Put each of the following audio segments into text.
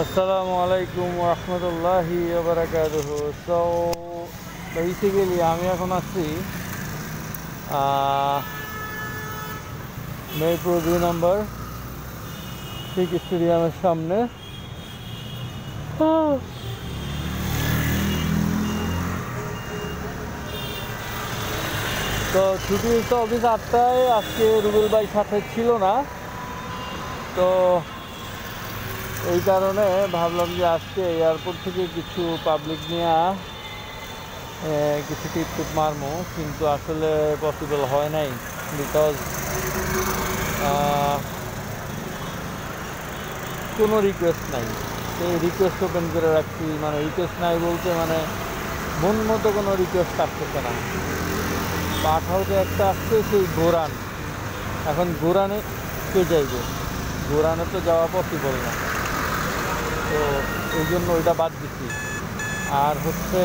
আসসালামু আলাইকুম রহমতুল্লাহি ওয়া বারাকাতুহু। সো বেসিক্যালি আমি এখন আছি মেহেরপুর 2 নম্বর ঠিক স্টেডিয়ামের সামনে। তো ছুটি তো অফিস 8টায়, আজকে রুবেল ভাই সাথে ছিল না, তো এই কারণে ভাবলাম যে আজকে এয়ারপোর্ট থেকে কিছু পাবলিক নিয়ে কিছু টিপ মারমো, কিন্তু আসলে পসিবল হয় নাই বিকজ কোনো রিকোয়েস্ট নাই। সেই রিকোয়েস্ট ওপেন করে রাখছি, মানে রিকোয়েস্ট নাই বলতে মানে মন মতো কোনো রিকোয়েস্ট আসতেছে না। 18তে একটা আসছে সেই গোরান, এখন গোরানে কে যাইবে? গোরানে তো যাওয়া পসিবল না, তো এই জন্য ওইটা বাদ দিচ্ছি। আর হচ্ছে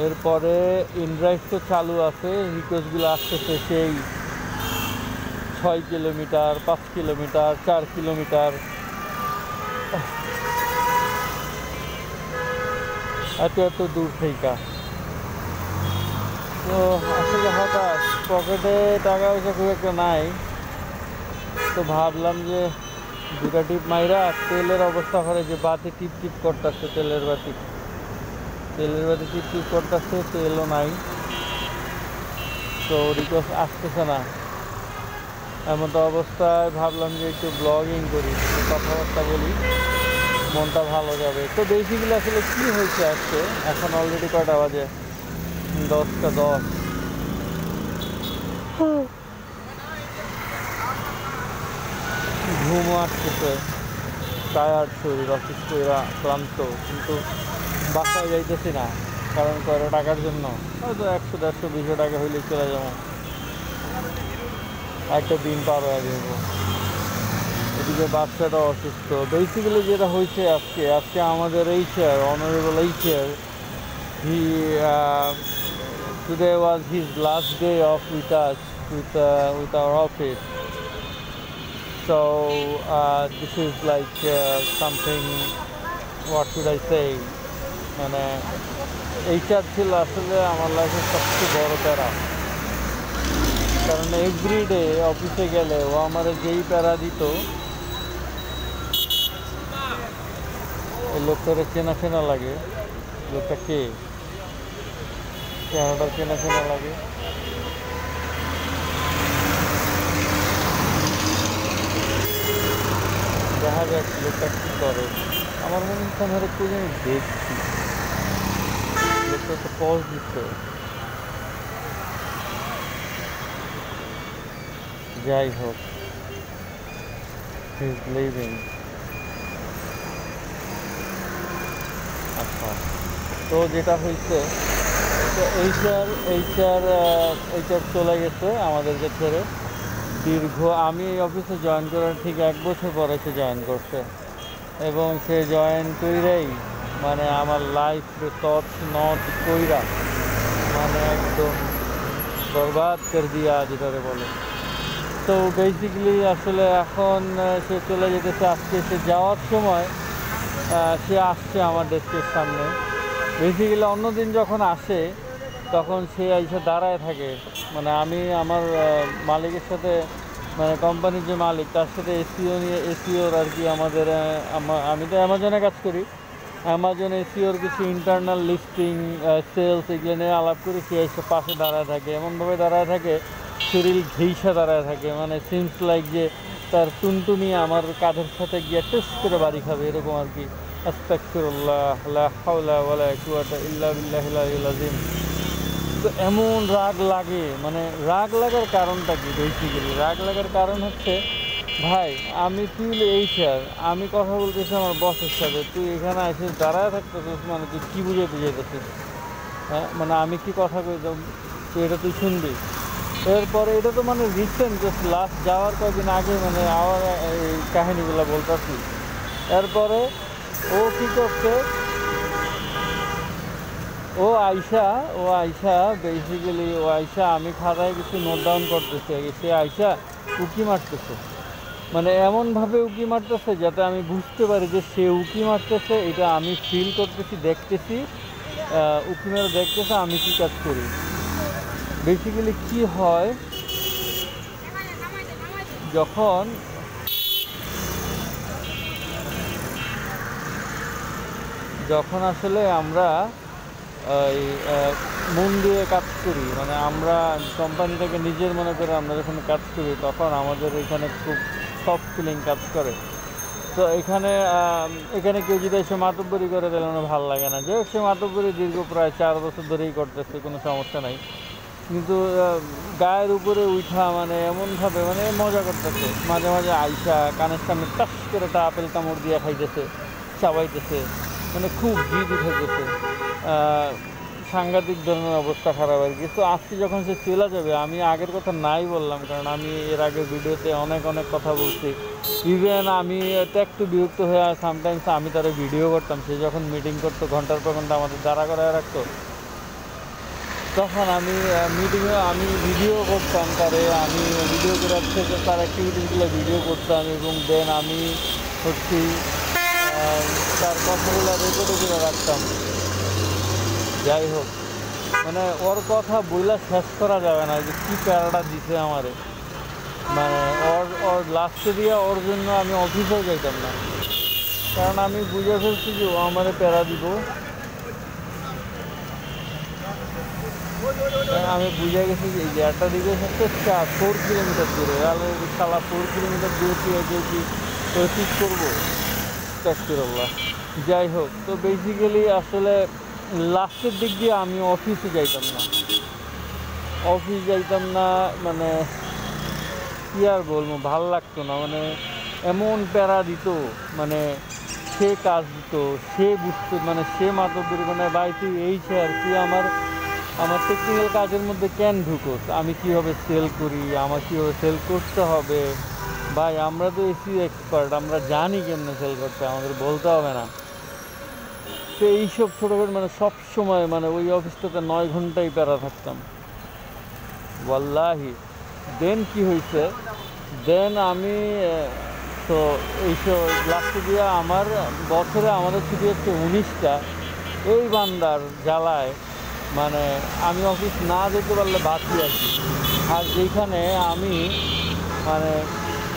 এরপরে ইনড্রাইভ তো চালু আছে, রিকোয়েস্টগুলো আসতেছে সেই 6 কিলোমিটার, 5 কিলোমিটার, 4 কিলোমিটার, এত দূর থেকে। তো আসলে হঠাৎ পকেটে টাকা পয়সা খুব একটা নাই, তো ভাবলাম যে দুটা টিপ মাইরা তেলের অবস্থা করে যে বাতি টিপ করতেছে, তেলের বাতি টিপ করতেছে, তেলও নাই, তো রিকোয়েস্ট আসতেছে না। এমন তো অবস্থায় ভাবলাম যে একটু ব্লগিং করি, কথাবার্তা বলি, মনটা ভালো যাবে। তো বেসিক্যালি আসলে কী হয়েছে আজকে, এখন অলরেডি কয়টা বাজে? 10টা 10। ঘুমও আসতেছে, টায়ার্ড শরীর, অফিস কইরা ক্লান্ত, কিন্তু বাসায় যাইতেছি না, কারণ কয়টা টাকার জন্য হয়তো 100-150 টাকা হইলে চলে যাবো, একটা দিন পার হয়ে যাবো। এদিকে বাচ্চাটা অসুস্থ। বেসিক্যালি যেটা হয়েছে আজকে আমাদের HR, honourable HR, he today was his last day off with us, with our office. So this is like something, what should I say, মানে এইচআর ছিল আসলে আমার লাইফের সবচেয়ে বড় প্যারা, কারণ এভরিডে অফিসে গেলে ও আমার যেই প্যারা দিত, এই লোকটারে চেনা লাগে। লোকটা কে, চেহারাটা চেনা লাগে। দেখা যাক লোকটা কী করে। আমার মনে হচ্ছে আমি একটু জানি দেখছি, লোকটা তো পজ দিচ্ছে। যাই হোক, হি ইজ লিভিং। আচ্ছা, তো যেটা হয়েছে, তো এইচআর চলে গেছে আমাদেরকে ছেড়ে। আমি এই অফিসে জয়েন করার ঠিক 1 বছর পরে সে জয়েন করছে, এবং সে জয়েন কইরাই মানে আমার লাইফ নট কইরা মানে একদম বরবাদ করে দিয়া, যেটারে বলে। তো বেসিক্যালি আসলে এখন সে চলে যেতেছে। আজকে সে যাওয়ার সময় সে আসছে আমার ডেস্কের সামনে। বেসিক্যালি অন্যদিন যখন আসে তখন সে এসে দাঁড়ায় থাকে, মানে আমি আমার মালিকের সাথে, মানে কোম্পানির যে মালিক তার সাথে এসিওর আর কি আমাদের আমি তো অ্যামাজনে কাজ করি, অ্যামাজন এসিওর কিছু ইন্টারনাল লিস্টিং, সেলস, এগুলো নিয়ে আলাপ করি। সে এসে পাশে দাঁড়ায় থাকে, এমনভাবে দাঁড়ায় থাকে, শরীর ঘেইসা দাঁড়ায় থাকে, মানে সিমস লাইক যে তার টুনটুনি আমার কাঁধের সাথে গিয়ে টেস্ট করে বাড়ি খাবে, এরকম আর কি। আস্তাগফিরুল্লাহ, লা হাওলা ওয়ালা কুওয়াতা ইল্লা বিল্লাহিল আলিয়্যিল আযীম। তো এমন রাগ লাগে, মানে রাগ লাগার কারণটা কি? বেসিক্যালি রাগ লাগার কারণ হচ্ছে, ভাই তুই এইচআর, আমি কথা বলতেছি আমার বসের সাথে, তুই এখানে এসে দাঁড়ায় থাকতেছিস, মানে তুই কী বুঝাতে চাইতেছিস? হ্যাঁ, মানে আমি কি কথা কই, তুই এটা তুই শুনবি। এরপরে এটা তো মানে রিসেন্ট, জাস্ট লাস্ট যাওয়ার কয়েকদিন আগে মানে আমার এই কাহিনিগুলো বলতেছি। এরপরে ও কী করছে, ও আইসা বেসিক্যালি আমি খাতায় কিছু নোট ডাউন করতেছি। সে আইসা উকি মারতেছে, মানে এমনভাবে উকি মারতেছে যাতে আমি বুঝতে পারি যে সে উকি মারতেছে, এটা আমি ফিল করতেছি, দেখতেছি, উকি মেরে দেখতেছে আমি কী কাজ করি। বেসিক্যালি কি হয়, যখন যখন আসলে আমরা এই মন দিয়ে কাজ করি, মানে আমরা কোম্পানিটাকে নিজের মনে করে আমরা যখন কাজ করি, তখন আমাদের এখানে খুব সফট ফিলিং কাজ করে। তো এখানে এখানে কেউ যদি এসে মাতব্বরি করে দিলে আমার ভালো লাগে না, যে সে মাতব্বরি দীর্ঘ প্রায় 4 বছর ধরেই করতেছে, কোনো সমস্যা নাই। কিন্তু গায়ের উপরে উঠা মানে এমনভাবে মানে মজা করতেছে, মাঝে মাঝে আইসা কানের সামনে টাস করে একটা আপেল কামড় দিয়ে খাইতেছে, চাবাইতেছে, মানে খুব জিদ উঠেছে, সাংঘাতিক ধরনের অবস্থা খারাপ আর কি। তো আজকে যখন সে চলে যাবে, আমি আগের কথা নাই বললাম, কারণ আমি এর আগে ভিডিওতে অনেক কথা বলছি। ইভেন আমি এটা একটু বিরক্ত হয়ে সামটাইমস আমি তারা ভিডিও করতাম, সে যখন মিটিং করতো ঘন্টার পর ঘন্টা আমাদের দাঁড়া করায় রাখতো, তখন আমি মিটিংয়ে আমি ভিডিও করতাম তারে, আমি ভিডিও করার থেকে তার অ্যাক্টিভিটিসগুলো ভিডিও করতাম, এবং দেন আমি হচ্ছি তার কথাগুলো রেকর্ডে করে রাখতাম। যাই হোক, মানে ওর কথা বইলা শেষ করা যাবে না, যে কী প্যারাটা দিছে আমারে, মানে ওর লাস্টে দিয়ে ওর জন্য আমি অফিসেও যাইতাম না, কারণ আমি বুঝে ফেলছি যে ও আমারে প্যারা দিব। আমি বুঝে গেছি যে এই একটা দিকে হচ্ছে 4 কিলোমিটার দূরে, তাহলে সালা 4 কিলোমিটার দূরে কি ঠিক করবো, আস্তাগফিরুল্লাহ। যাই হোক, তো বেসিক্যালি আসলে লাস্টের দিক দিয়ে আমি অফিস যাইতাম না, মানে কী আর বলবো, ভাল লাগতো না, মানে এমন প্যারা দিত, মানে সে কাজ দিত, সে বুঝতো, মানে সে মাতব্বরি, মানে ভাই তুই এই স্যার, তুই আমার টেকনিক্যাল কাজের মধ্যে কেন ঢুকোস, আমি কীভাবে সেল করি, আমার কীভাবে সেল করতে হবে, ভাই আমরা তো এসি এক্সপার্ট, আমরা জানি কেমনে সেল করতে, আমাদের বলতে হবে না। তো এইসব ছোটোখাটো মানে সব সময় মানে ওই অফিসটাতে 9 ঘন্টাই প্যারা থাকতাম ওয়াল্লাহি। দেন কি হয়েছে, দেন আমি তো এইসব লাস্টে দিয়ে আমার বছরে আমাদের ছুটি হচ্ছে 19টা, এই বান্দার জ্বালায় মানে আমি অফিস না যেতে পারলে বাঁচি আর কি। আর যেখানে আমি মানে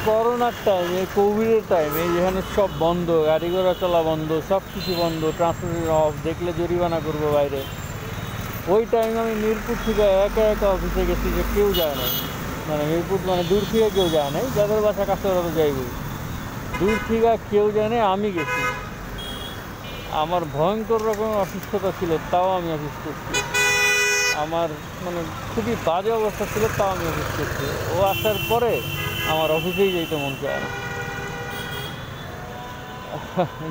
করোনার টাইমে, কোভিডের টাইমে, যেখানে সব বন্ধ, গাড়ি ঘোড়া চলা বন্ধ, সব কিছু বন্ধ, ট্রান্সপোর্টেশন অফ, দেখলে জরিমানা করবো বাইরে, ওই টাইমে আমি মিরপুর থেকে একা অফিসে গেছি, যে কেউ যায় না, মানে মিরপুর মানে দূর থেকে কেউ যায় নাই, যাদের বাসা কাছে ওরা তো যাইবই, দূর থেকে কেউ যায় না, আমি গেছি। আমার ভয়ঙ্কর রকম অসুস্থতা ছিল, তাও আমি অফিস করছি, আমার মানে খুবই বাজে অবস্থা ছিল, তাও আমি অফিস করছি। ও আসার পরে আমার অফিসেই যেতে মন চায় না।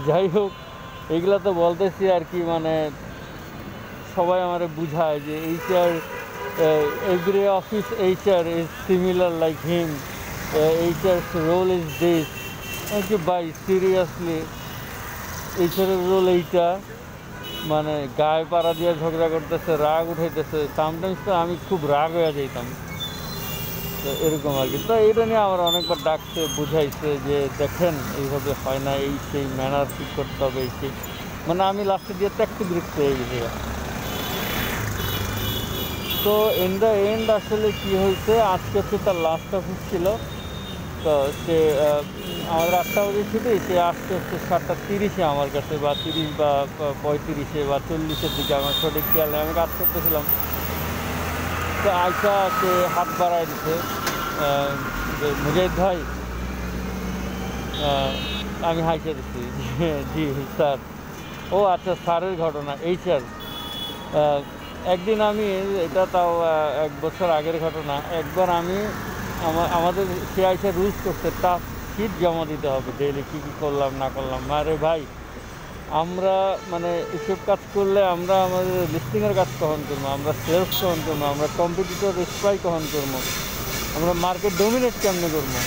যাই হোক, এগুলো তো বলতেছি আর কি, মানে সবাই আমারে বুঝায় যে HR, every office HR is similar like him, HR role is this. By seriously এইচআরের রোল এইটা, মানে গায়ে পাড়া দিয়ে ঝগড়া করতেছে, রাগ উঠাইতেছে, সামটাইমস তো আমি খুব রাগ হয়ে যাইতাম, তো এরকম আর কি। তো এটা নিয়ে আমার অনেকবার ডাকছে, বুঝাইছে যে দেখেন এইভাবে হয় না, এই সেই ম্যানার ঠিক করতে হবে, এই সেই, মানে আমি লাস্টে দিয়ে তো একটু বিরক্ত হয়ে গেছি। তো ইন দ্য এন্ড আসলে কী হয়েছে, আজকে হচ্ছে তার লাস্ট অফিস ছিল, তো সে আমাদের 8টা বাজে ছুটি, সে আসতে হচ্ছে 7:30-এ আমার কাছে, বা 30 বা 35-এ বা 40-এর দিকে, আমার সঠিক খেয়াল নেই, আমি কাজ করতেছিলাম। তো আইসা সে হাত বাড়ায় দিচ্ছে যে মুজাহিদ ভাই, আমি হাইসা দিচ্ছি, জি স্যার। ও আচ্ছা, স্যারের ঘটনা এই স্যার, একদিন আমি, এটা তাও 1 বছর আগের ঘটনা, একবার আমি আমাদের সে আইসা রুলস করছে টাস্ক শিট জমা দিতে হবে ডেইলি, কী কী করলাম না করলাম। আরে ভাই, আমরা মানে এসব কাজ করলে আমরা আমাদের লিস্টিংয়ের কাজ কখন করবো, আমরা সেলস কখন করবো, আমরা কম্পিটিটর স্প্রাই কখন করবো, আমরা মার্কেট ডমিনেট কেমনে করবো,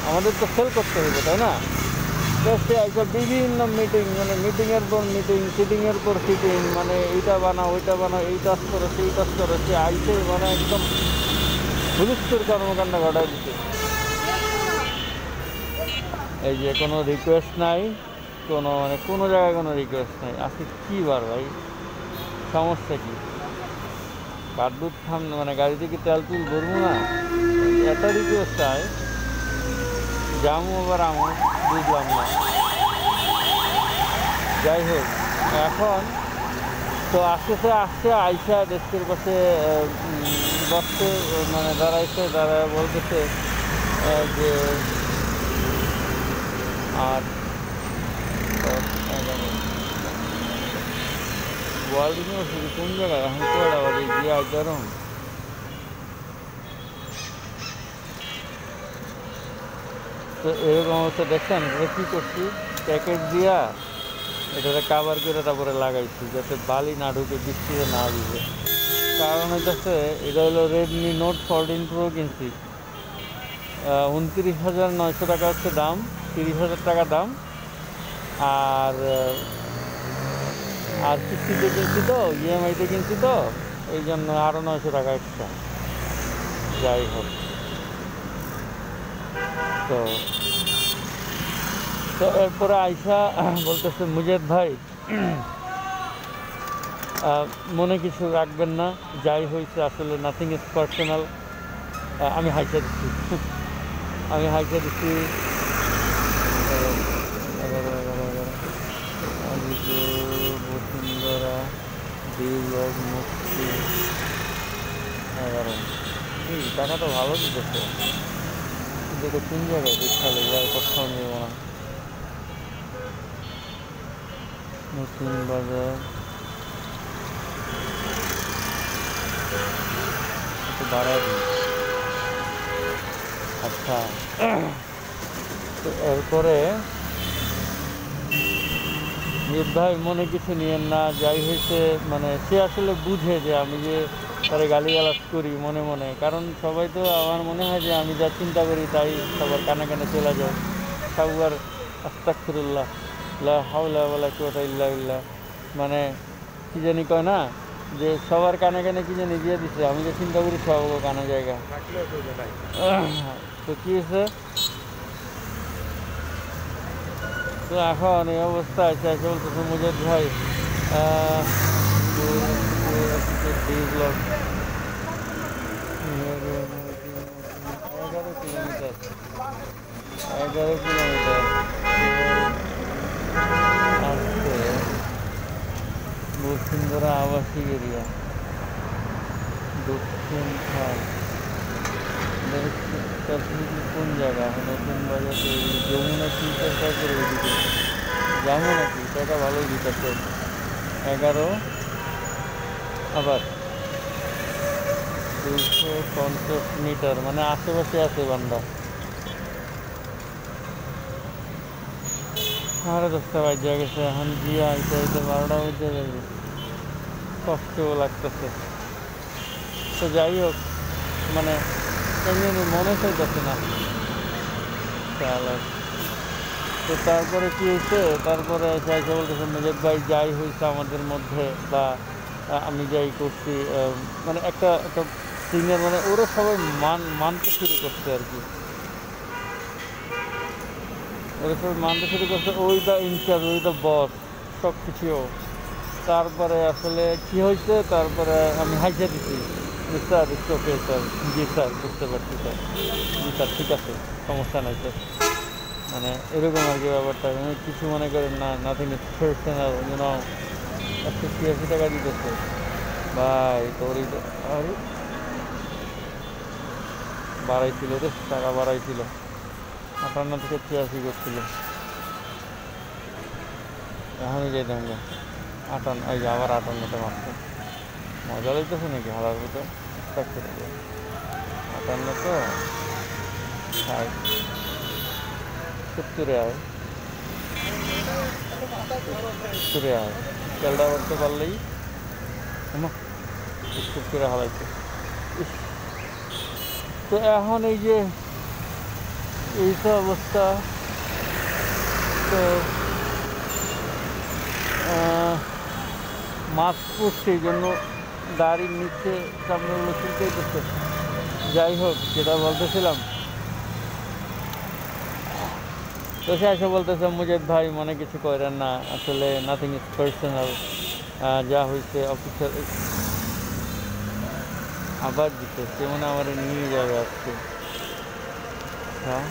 আমাদের তো সেল করতে হবে, তাই না? তো সে একটা বিভিন্ন মিটিং, মানে মিটিংয়ের পর মিটিং, সিটিংয়ের পর সিটিং, মানে এইটা বানাও ওইটা বানাও, এই কাজ করো সেই কাজ করো, সে আইসে মানে একদম হুলস্থুল কর্মকাণ্ড ঘটায় দিচ্ছে। এই যে কোনো রিকোয়েস্ট নাই, কোনো জায়গায় কোনো রিকোয়েস্ট নাই। আজকে কী বার ভাই, সমস্যা কি? কাঠদুধ মানে গাড়ি থেকে তেল তুল ধরবো না, এত রিকোয়েস্ট চায়, যাবো আবার আমো, বুঝলাম না। যাই হোক, এখন তো আসছে আইসা ডেস্কের পাশে বসতে, মানে দাঁড়াইছে, বলতেছে যে 8, 10, 11 ওয়ার্ল্ড ইউনিভার্সিটি কোন জায়গায়? এখন কয়টা বাজে? গিয়ে আইতারম। তো এরকম অবস্থা দেখছেন, এটা কী করছি, প্যাকেট দিয়া এটাতে কাভার করে তারপরে লাগাইছি যাতে বালি না ঢুকে, বৃষ্টিতে না ভিজে। কারণ হইতেছে এটা হলো রেডমি নোট 14 প্রো কিনছি, 29,900 টাকা হচ্ছে দাম, 30,000 টাকা দাম। আর কিস্তিতে কিনছি তো, ইএমআইতে কিনছি তো, এই জন্য আরও 900 টাকা এক্সট্রা। যাই হোক, তো এরপরে আইসা বলতেছে মুজাদ ভাই মনে কিছু রাখবেন না, যাই হয়েছে আসলে নাথিং ইজ পার্সোনাল। আমি হাইসা দিচ্ছি আমি হাইসা দিচ্ছি 11 বসুন্ধরা দিলগ মুক্তি 11। টাকা তো ভালো দিতেছে, কিন্তু এটা কোন জায়গায় বিখ্যাত যায়, কোথাও নেব না। নতুন বাজার একটু বাড়াই দিই। আচ্ছা, তো এরপরে ভাই মনে কিছু নিয়েন না, যাই হয়েছে মানে সে আসলে বুঝে যে আমি যে তারে গালিগালাজ করি মনে মনে, কারণ সবাই তো আমার মনে হয় যে আমি যা চিন্তা করি তাই সবার কানে কানে চলে যায়। সবার আস্তাগফিরুল্লাহ লা হাওলা ওয়ালা কুওয়াতা ইল্লা বিল্লাহ, মানে কি জানি কয় না যে সবার কানে কানে কি জানি দিয়ে দিচ্ছে, আমি যে চিন্তা করি সব কানে জায়গা। তো কী হয়েছে, তো এখন এই অবস্থা আছে, বলতেছে মুজাদ ভাই 11 কিলোমিটার আসছে বসুন্ধরা আবাসিক এরিয়া, দক্ষিণ খাল। কোন জায়গা? নতুন বাজার, যমুনা চিন্তা করে ওইদিকে যাবো নাকি? টাকা ভালোই দিতেছে। 11 আবার 250 মিটার, মানে আশেপাশে আছে বান্দা। 10:30 বাজে গেছে, এখন গিয়ে আইতে 12টা বাজে যাবে, কষ্টও লাগতেছে। তো যাই হোক, মানে এমনি মনে চাইতেছে না। তো তারপরে কি হয়েছে, তারপরে চাইছে বলতেছে মুজাদ ভাই যাই হয়েছে আমাদের মধ্যে, বা আমি যাই করছি, মানে একটা সিনিয়র, মানে ওরা সবাই মানতে শুরু করছে আর কি, ওরা সবাই মানতে শুরু করছে, ওই দ্য ইনচার্জ, ওই দ্য বস, সব কিছু। তারপরে আসলে কি হয়েছে, তারপরে আমি হাইসা দিচ্ছি, sir it's okay sir, G sir বুঝতে পারছি স্যার, জি স্যার ঠিক আছে, সমস্যা নাই স্যার, মানে এরকম আর কি ব্যাপারটা। কিছু মনে করেন না, নাথিং ইজ পার্সোনাল, 186 টাকা দিতেছে ভাই, তোরই তো আরে বাড়াইছিল রে, টাকা বাড়াইছিল, 58 থেকে 86 করছিল। এখনই যাইতাম গা 58, এই যে আবার 58টা মারছে, মজা লাগতেছে নাকি হারার মতো? 58 তো 60, 70 আয়, 70 আয়, তেলটা করতে পারলেই 70 হারাইছে। তো এখন এই যে এইটা অবস্থা, তো মাস্ক পরছে, এই জন্য দাড়ির নিচে সামনেগুলো চুলকেই করছে। যাই হোক, যেটা বলতেছিলাম, তো সে এসে বলতেছে মুজিদ ভাই মনে কিছু করেন না, আসলে নাথিং ইজ পার্সোনাল, যা হয়েছে অফিসার আবার দিতে সে মনে আমার নিয়ে যাবে আজকে। হ্যাঁ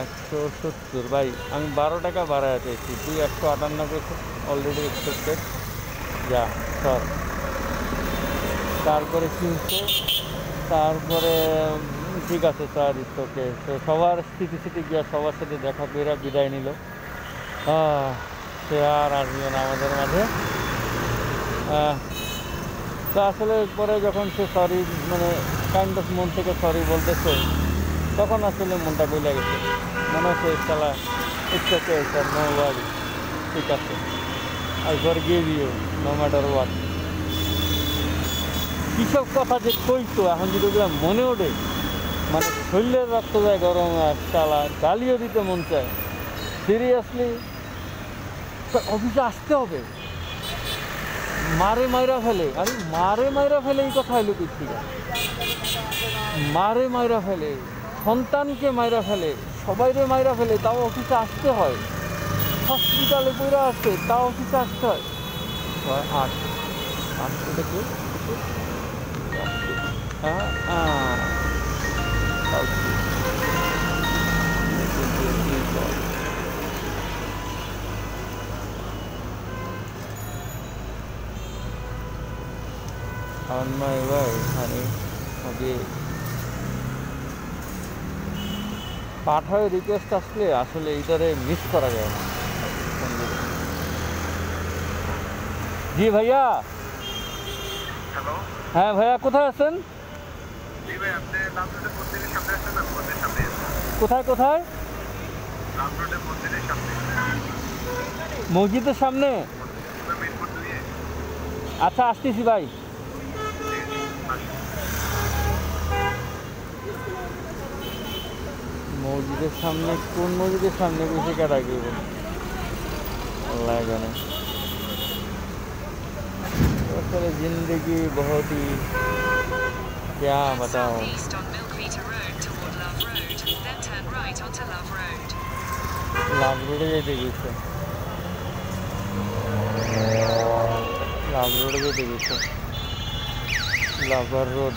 170 ভাই, আমি 12 টাকা বাড়ায় পেয়েছি, তুই 158 পেয়েছি অলরেডি এক্সপেক্টেড। যা সর। তারপরে কিনছে, তারপরে ঠিক আছে স্যার ইটস ওকে। তো সবার স্থিতি গিয়া সবার সাথে দেখা করে বিদায় নিল। সে আর আসবে না আমাদের মাঝে। তো আসলে পরে যখন সে সরি মানে কাইন্ড অফ মন থেকে সরি বলতেছে, তখন আসলে মনটা গলে গেছে। মনে হচ্ছে খেলা it's okay sir, no worry, ঠিক আছে, I forgive you no matter what. কীসব কথা যে কইতো, এখন যদি ওগুলো মনে ওঠে মানে শরীরের রক্ত যায় গরম, আর চালা গালিও দিতে মন চায়। সিরিয়াসলি অফিসে আসতে হবে, মারে মাইরা ফেলে। আরে মারে মাইরা ফেলে এই কথা হইল কি? মারে মাইরা ফেলে, সন্তানকে মাইরা ফেলে, সবাইরে মাইরা ফেলে, তাও অফিসে আসতে হয়। হসপিটালে পড়ে আসছে, তাও অফিসে আসতে হয়। আসতে দেখে on my way honey okay পাঠায় রিকোয়েস্ট আসলে আসলে এইটারে মিস করা যায় না। জি ভাইয়া। হ্যালো। হ্যাঁ ভাইয়া, কোথায় আছেন? জি ভাই, আপনি লাভ রোডের মন্দিরের সামনে আসেন না? মন্দিরের সামনে। কোথায় কোথায়? লাভ রোডের মন্দিরের সামনে। মসজিদের সামনে? মিরপুর 2 এ। আচ্ছা আসতেছি ভাই। মসজিদের সামনে? কোন মসজিদের সামনে বসে কাটা গিয়ে আল্লাহ জানে। আসলে जिंदगी बहुत ही क्या बताओ। লাভ রোডে যেতে গেছে, লাভ রোডে যেতে গেছে, লাভার রোড।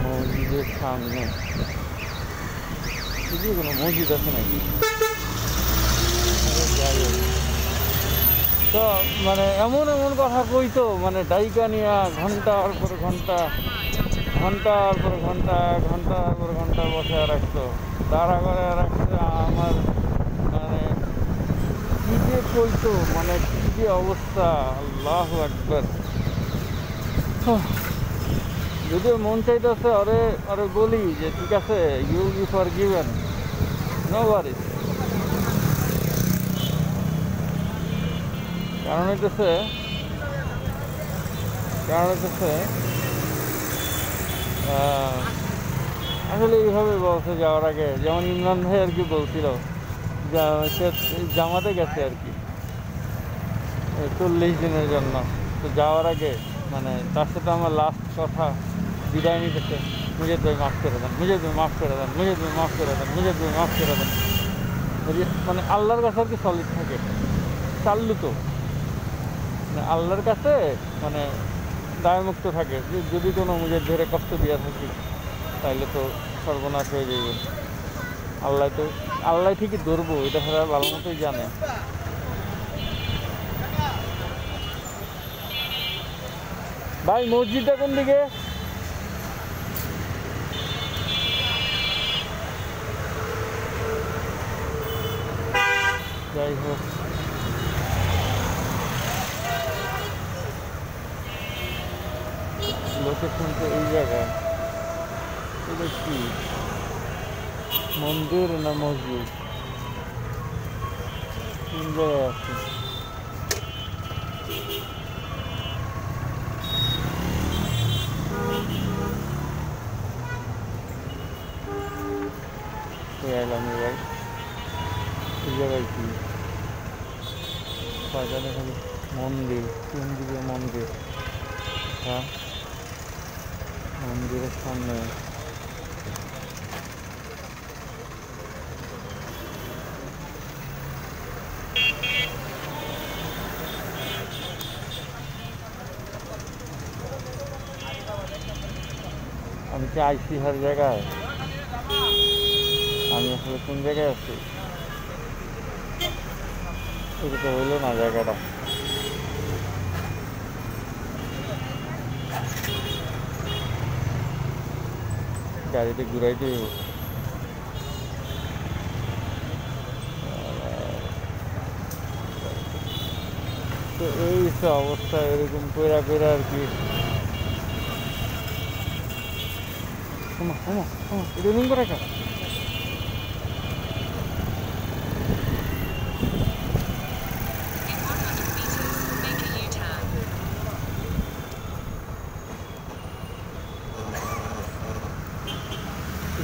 মসজিদের সামনে যে কোনো মসজিদ আছে নাকি? যাই হোক, তো মানে এমন এমন কথা কইতো, মানে ডাইকা নিয়া ঘন্টার পর ঘন্টা, ঘন্টার পর ঘন্টা, ঘন্টার পর ঘন্টা বসে রাখতো, দাঁড়া করে রাখতো। আমার মানে কী যে কইতো, মানে কী যে অবস্থা, আল্লাহু আকবার। যদিও মন চাইতেছে ওরে ওরে বলি যে ঠিক আছে, ইউ বি ফরগিভেন, নো ওয়ারিস। কারণ হইতেছে আসলে এইভাবে বলছে যাওয়ার আগে, যেমন ইমরান ভাই আর কি বলছিল, সে জামাতে গেছে আর কি 40 দিনের জন্য। তো যাওয়ার আগে মানে তার সাথে আমার লাস্ট কথা বিদায় নিতেছে, মুজিদ ভাই মাফ করে দেন, মুজিদ ভাই মাফ করে দেন, মুজিদ ভাই মাফ করে দেন, মুজিদ ভাই মাফ করে দেন। মানে আল্লাহর কাছে আর কি সলিড থাকে, চাল্লু তো মানে আল্লাহর কাছে মানে দায়মুক্ত থাকে। যদি কোনো মুজিদ ধরে কষ্ট দিয়ে থাকি তাইলে তো সর্বনাশ হয়ে যাবে। আল্লাহ ঠিকই ধরবো, এটা সারা ভালো মতোই জানে। ভাই মসজিদটা কোন দিকে? যাই হোক, লোকেশন তো এই জায়গায়। এটা কি মন্দির না মসজিদ? কোন জায়গায় আছে? এলাম এবার এই জায়গায় কি খালি মন্দির, কেন্দ্রীয় মন্দির। হ্যাঁ, মন্দিরের সামনে আমি কি আইসি হার জায়গায়? আমি আসলে কোন জায়গায় আছি? এটা তো হইলো না জায়গাটা। গাড়িতে ঘুরাইতে হইব। তো এই তো অবস্থা, এরকম কইরা কইরা আর কি। এটা রুম করে রাখা।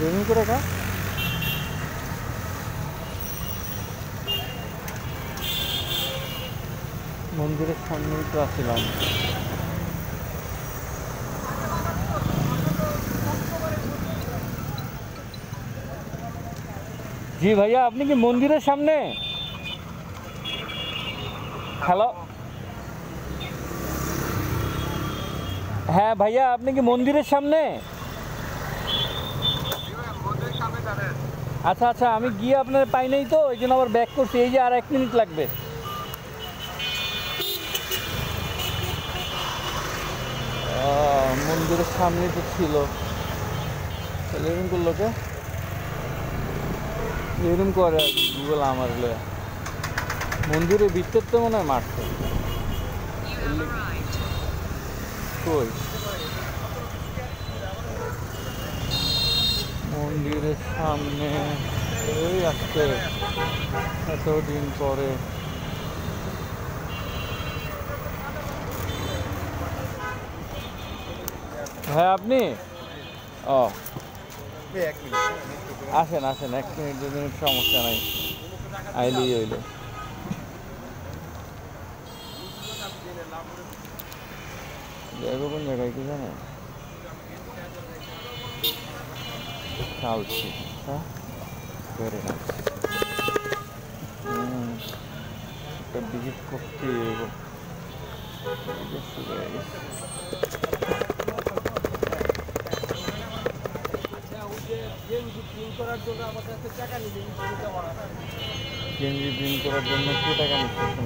রুম করে রাখা। মন্দিরের সামনেই তো আসছিলাম। জি ভাইয়া, আপনি কি মন্দিরের সামনে? হ্যালো, হ্যাঁ ভাইয়া, আপনি কি মন্দিরের সামনে? মন্দিরের সামনে দাঁড়ান। আচ্ছা আচ্ছা, আমি গিয়ে আপনার পাই নাই তো, এই জন্য আবার ব্যাক করছি। এই যে আর 1 মিনিট লাগবে। মন্দিরের সামনে তো ছিল, তাহলে এরকম করলো কে? এরকম করে আর কি গুগল আমার লয়া। মন্দিরের ভিতর তো মনে হয় মারছে। কই মন্দিরের সামনে ওই আসছে এতদিন পরে। হ্যাঁ আপনি? ও আসেন আসেন, 1 মিনিট 2 মিনিট সমস্যা নাই, আইলেই হইলো। দেখো কোন জায়গায় কি জানে? চালছি, হ্যাঁ, ভেরি নাইস। একটা ভিজিট করতে হবে। গেঞ্জি প্রিন্ট করার জন্য আমার কাছে টাকা নিবে। গেঞ্জি প্রিন্ট করার জন্য কি টাকা নিচ্ছে?